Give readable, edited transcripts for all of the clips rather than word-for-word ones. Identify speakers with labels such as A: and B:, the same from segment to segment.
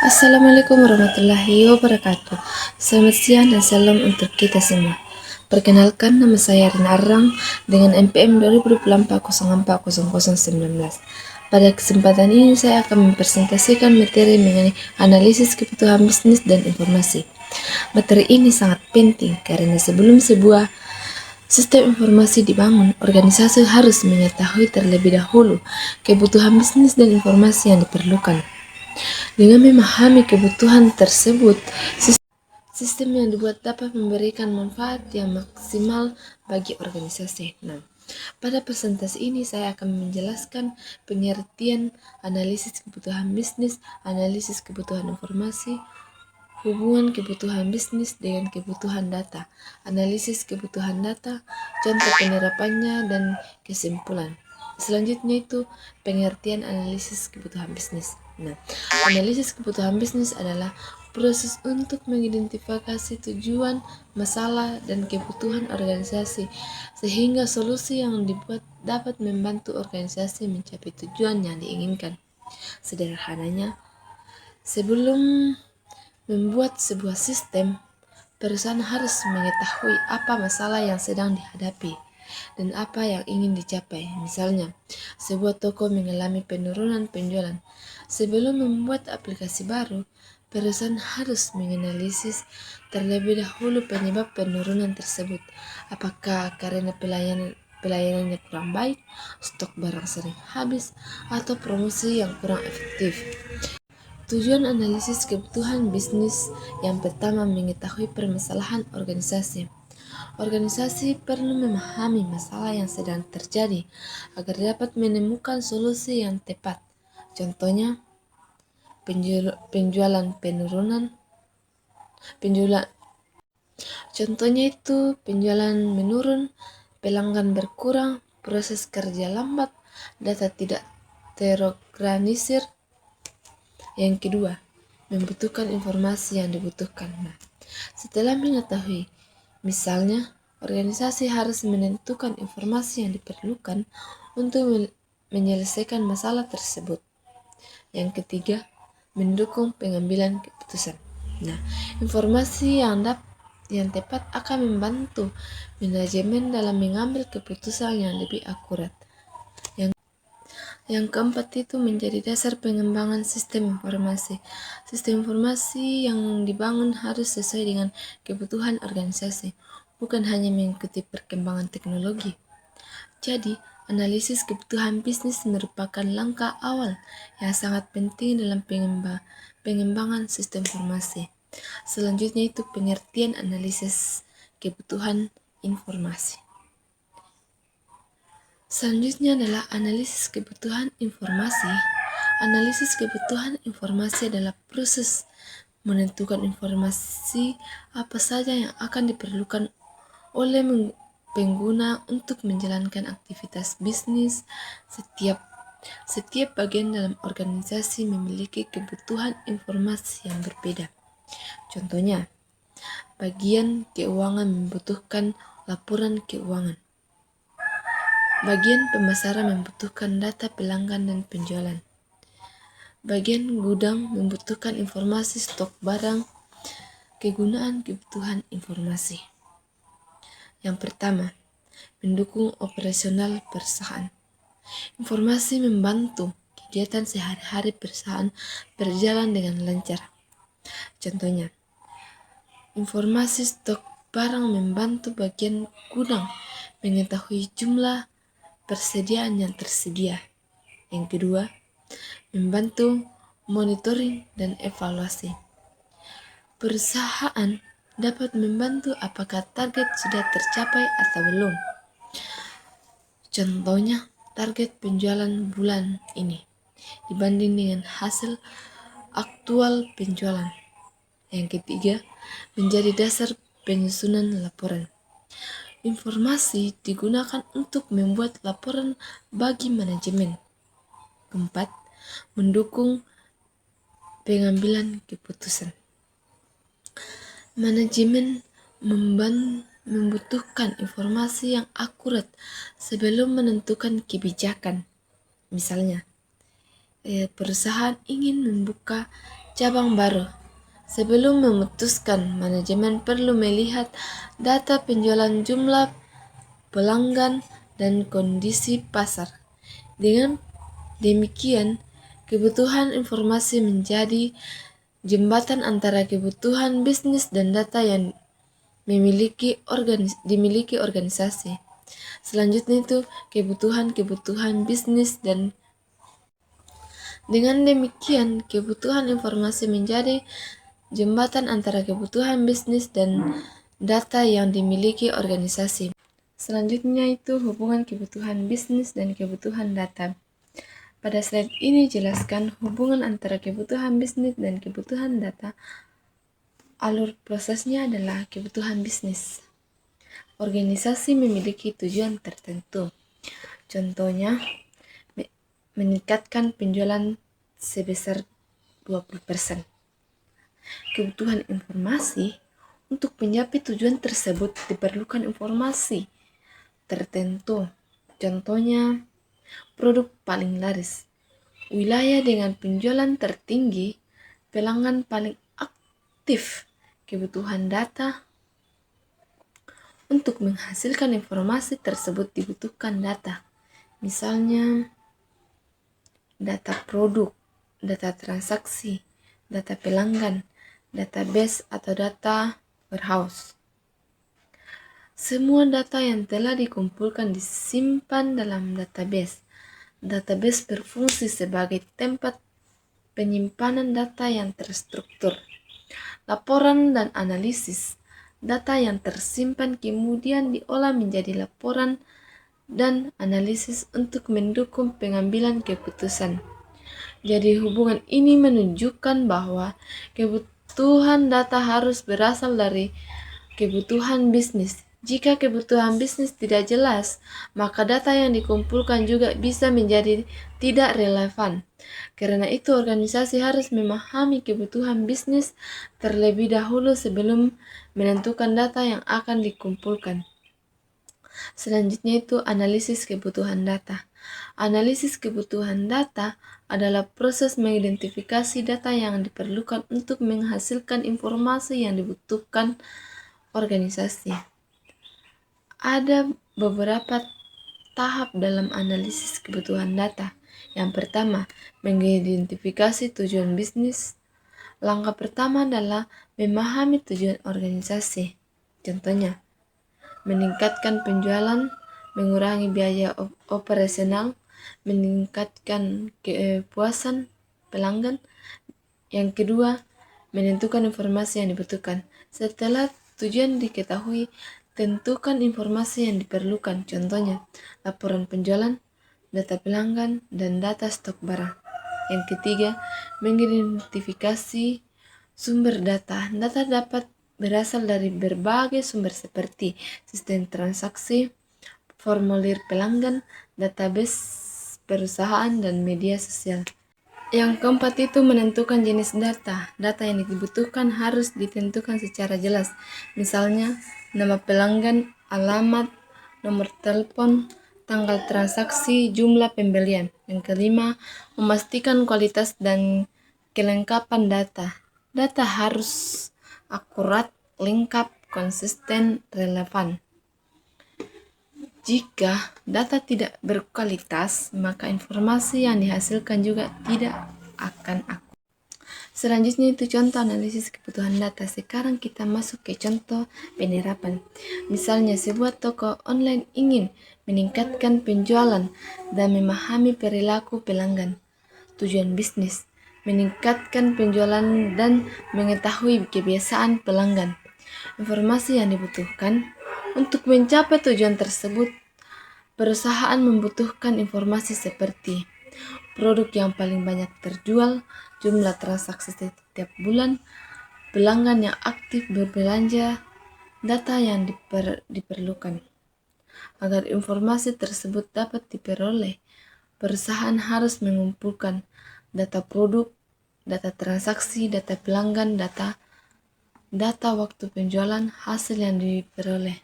A: Assalamualaikum warahmatullahi wabarakatuh. Selamat siang dan salam untuk kita semua. Perkenalkan, nama saya Rina Arang dengan NPM 2024-04-0019. Pada kesempatan ini saya akan mempresentasikan materi mengenai analisis kebutuhan bisnis dan informasi. Materi ini sangat penting karena sebelum sebuah sistem informasi dibangun, organisasi harus mengetahui terlebih dahulu kebutuhan bisnis dan informasi yang diperlukan. Dengan memahami kebutuhan tersebut, sistem yang dibuat dapat memberikan manfaat yang maksimal bagi organisasi. Nah, pada presentasi ini saya akan menjelaskan pengertian analisis kebutuhan bisnis, analisis kebutuhan informasi, hubungan kebutuhan bisnis dengan kebutuhan data, analisis kebutuhan data, contoh penerapannya, dan kesimpulan. Selanjutnya itu pengertian analisis kebutuhan bisnis. Nah, analisis kebutuhan bisnis adalah proses untuk mengidentifikasi tujuan, masalah, dan kebutuhan organisasi sehingga solusi yang dibuat dapat membantu organisasi mencapai tujuan yang diinginkan. Sederhananya, sebelum membuat sebuah sistem, perusahaan harus mengetahui apa masalah yang sedang dihadapi dan apa yang ingin dicapai. Misalnya, sebuah toko mengalami penurunan penjualan. Sebelum membuat aplikasi baru, perusahaan harus menganalisis terlebih dahulu penyebab penurunan tersebut. Apakah karena pelayanannya kurang baik, stok barang sering habis, atau promosi yang kurang efektif. Tujuan analisis kebutuhan bisnis yang pertama mengetahui permasalahan organisasi. Organisasi perlu memahami masalah yang sedang terjadi agar dapat menemukan solusi yang tepat. Contohnya, penjualan penurunan, penjualan contohnya itu penjualan menurun, pelanggan berkurang, proses kerja lambat, data tidak terorganisir. Yang kedua, membutuhkan informasi yang dibutuhkan. Nah, setelah mengetahui, misalnya, organisasi harus menentukan informasi yang diperlukan untuk menyelesaikan masalah tersebut. Yang ketiga, mendukung pengambilan keputusan. Nah, informasi yang tepat akan membantu manajemen dalam mengambil keputusan yang lebih akurat. Yang keempat itu menjadi dasar pengembangan sistem informasi. Sistem informasi yang dibangun harus sesuai dengan kebutuhan organisasi, bukan hanya mengikuti perkembangan teknologi. Jadi, analisis kebutuhan bisnis merupakan langkah awal yang sangat penting dalam pengembangan sistem informasi. Selanjutnya itu pengertian analisis kebutuhan informasi. Selanjutnya adalah analisis kebutuhan informasi. Analisis kebutuhan informasi adalah proses menentukan informasi apa saja yang akan diperlukan oleh pengguna untuk menjalankan aktivitas bisnis. Setiap bagian dalam organisasi memiliki kebutuhan informasi yang berbeda. Contohnya, bagian keuangan membutuhkan laporan keuangan. Bagian pemasaran membutuhkan data pelanggan dan penjualan. Bagian gudang membutuhkan informasi stok barang. Kegunaan kebutuhan informasi. Yang pertama, mendukung operasional perusahaan. Informasi membantu kegiatan sehari-hari perusahaan berjalan dengan lancar. Contohnya, informasi stok barang membantu bagian gudang mengetahui jumlah persediaan yang tersedia. Yang kedua, membantu monitoring dan evaluasi. Perusahaan dapat membantu apakah target sudah tercapai atau belum. Contohnya, target penjualan bulan ini dibanding dengan hasil aktual penjualan. Yang ketiga, menjadi dasar penyusunan laporan. Informasi digunakan untuk membuat laporan bagi manajemen. Keempat, mendukung pengambilan keputusan. Manajemen membutuhkan informasi yang akurat sebelum menentukan kebijakan. Misalnya, perusahaan ingin membuka Cabang baru. Sebelum memutuskan, manajemen perlu melihat data penjualan, jumlah pelanggan, dan kondisi pasar. Dengan demikian, kebutuhan informasi menjadi jembatan antara kebutuhan bisnis dan data yang dimiliki organisasi. Selanjutnya itu kebutuhan bisnis, dan dengan demikian kebutuhan informasi menjadi jembatan antara kebutuhan bisnis dan data yang dimiliki organisasi. Selanjutnya itu hubungan kebutuhan bisnis dan kebutuhan data. Pada slide ini jelaskan hubungan antara kebutuhan bisnis dan kebutuhan data. Alur prosesnya adalah kebutuhan bisnis. Organisasi memiliki tujuan tertentu. Contohnya, meningkatkan penjualan sebesar 20%. Kebutuhan informasi, untuk mencapai tujuan tersebut diperlukan informasi tertentu. Contohnya, produk paling laris, wilayah dengan penjualan tertinggi, pelanggan paling aktif. Kebutuhan data, untuk menghasilkan informasi tersebut dibutuhkan data. Misalnya, data produk, data transaksi, data pelanggan, database atau data warehouse. Semua data yang telah dikumpulkan disimpan dalam database. Database berfungsi sebagai tempat penyimpanan data yang terstruktur. Laporan dan analisis. Data yang tersimpan kemudian diolah menjadi laporan dan analisis untuk mendukung pengambilan keputusan. Jadi hubungan ini menunjukkan bahwa kebutuhan data harus berasal dari kebutuhan bisnis. Jika kebutuhan bisnis tidak jelas, maka data yang dikumpulkan juga bisa menjadi tidak relevan. Karena itu, organisasi harus memahami kebutuhan bisnis terlebih dahulu sebelum menentukan data yang akan dikumpulkan. Selanjutnya itu analisis kebutuhan data. Analisis kebutuhan data adalah proses mengidentifikasi data yang diperlukan untuk menghasilkan informasi yang dibutuhkan organisasi. Ada beberapa tahap dalam analisis kebutuhan data. Yang pertama, mengidentifikasi tujuan bisnis. Langkah pertama adalah memahami tujuan organisasi. Contohnya, meningkatkan penjualan, mengurangi biaya operasional, meningkatkan kepuasan pelanggan. Yang kedua, menentukan informasi yang dibutuhkan. Setelah tujuan diketahui, tentukan informasi yang diperlukan. Contohnya, laporan penjualan, data pelanggan, dan data stok barang. Yang ketiga, mengidentifikasi sumber data. Data dapat berasal dari berbagai sumber seperti sistem transaksi, formulir pelanggan, database perusahaan, dan media sosial. Yang keempat itu menentukan jenis data. Data yang dibutuhkan harus ditentukan secara jelas. Misalnya, nama pelanggan, alamat, nomor telepon, tanggal transaksi, jumlah pembelian. Yang kelima, memastikan kualitas dan kelengkapan data. Data harus akurat, lengkap, konsisten, relevan. Jika data tidak berkualitas, maka informasi yang dihasilkan juga tidak akan akurat. Selanjutnya itu contoh analisis kebutuhan data. Sekarang kita masuk ke contoh penerapan. Misalnya sebuah toko online ingin meningkatkan penjualan dan memahami perilaku pelanggan. Tujuan bisnis, meningkatkan penjualan dan mengetahui kebiasaan pelanggan. Informasi yang dibutuhkan untuk mencapai tujuan tersebut, perusahaan membutuhkan informasi seperti produk yang paling banyak terjual, jumlah transaksi setiap bulan, pelanggan yang aktif berbelanja, data yang diperlukan. Agar informasi tersebut dapat diperoleh, perusahaan harus mengumpulkan data produk, data transaksi, data pelanggan, data waktu penjualan, hasil yang diperoleh.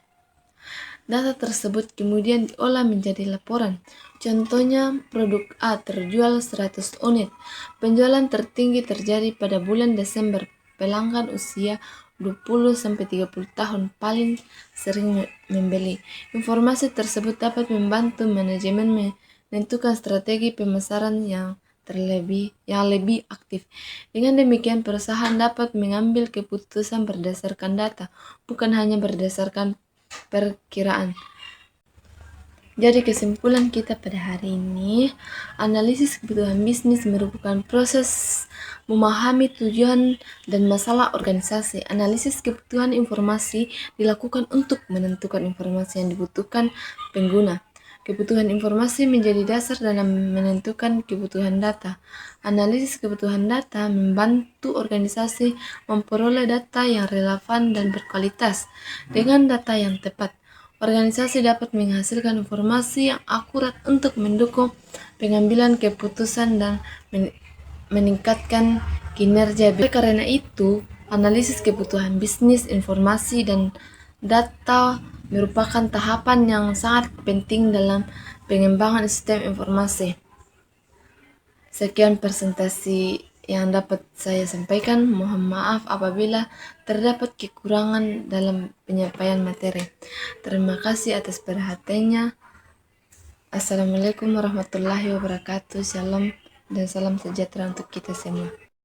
A: Data tersebut kemudian diolah menjadi laporan. Contohnya, produk A terjual 100 unit. Penjualan tertinggi terjadi pada bulan Desember. Pelanggan usia 20-30 tahun paling sering membeli. Informasi tersebut dapat membantu manajemen menentukan strategi pemasaran yang lebih aktif. Dengan demikian, perusahaan dapat mengambil keputusan berdasarkan data, bukan hanya berdasarkan perkiraan. Jadi kesimpulan kita pada hari ini, analisis kebutuhan bisnis merupakan proses memahami tujuan dan masalah organisasi. Analisis kebutuhan informasi dilakukan untuk menentukan informasi yang dibutuhkan pengguna. Kebutuhan informasi menjadi dasar dalam menentukan kebutuhan data. Analisis kebutuhan data membantu organisasi memperoleh data yang relevan dan berkualitas. Dengan data yang tepat, organisasi dapat menghasilkan informasi yang akurat untuk mendukung pengambilan keputusan dan meningkatkan kinerja. Karena itu, analisis kebutuhan bisnis, informasi, dan data merupakan tahapan yang sangat penting dalam pengembangan sistem informasi. Sekian presentasi yang dapat saya sampaikan. Mohon maaf apabila terdapat kekurangan dalam penyampaian materi. Terima kasih atas perhatiannya. Assalamualaikum warahmatullahi wabarakatuh. Shalom dan salam sejahtera untuk kita semua.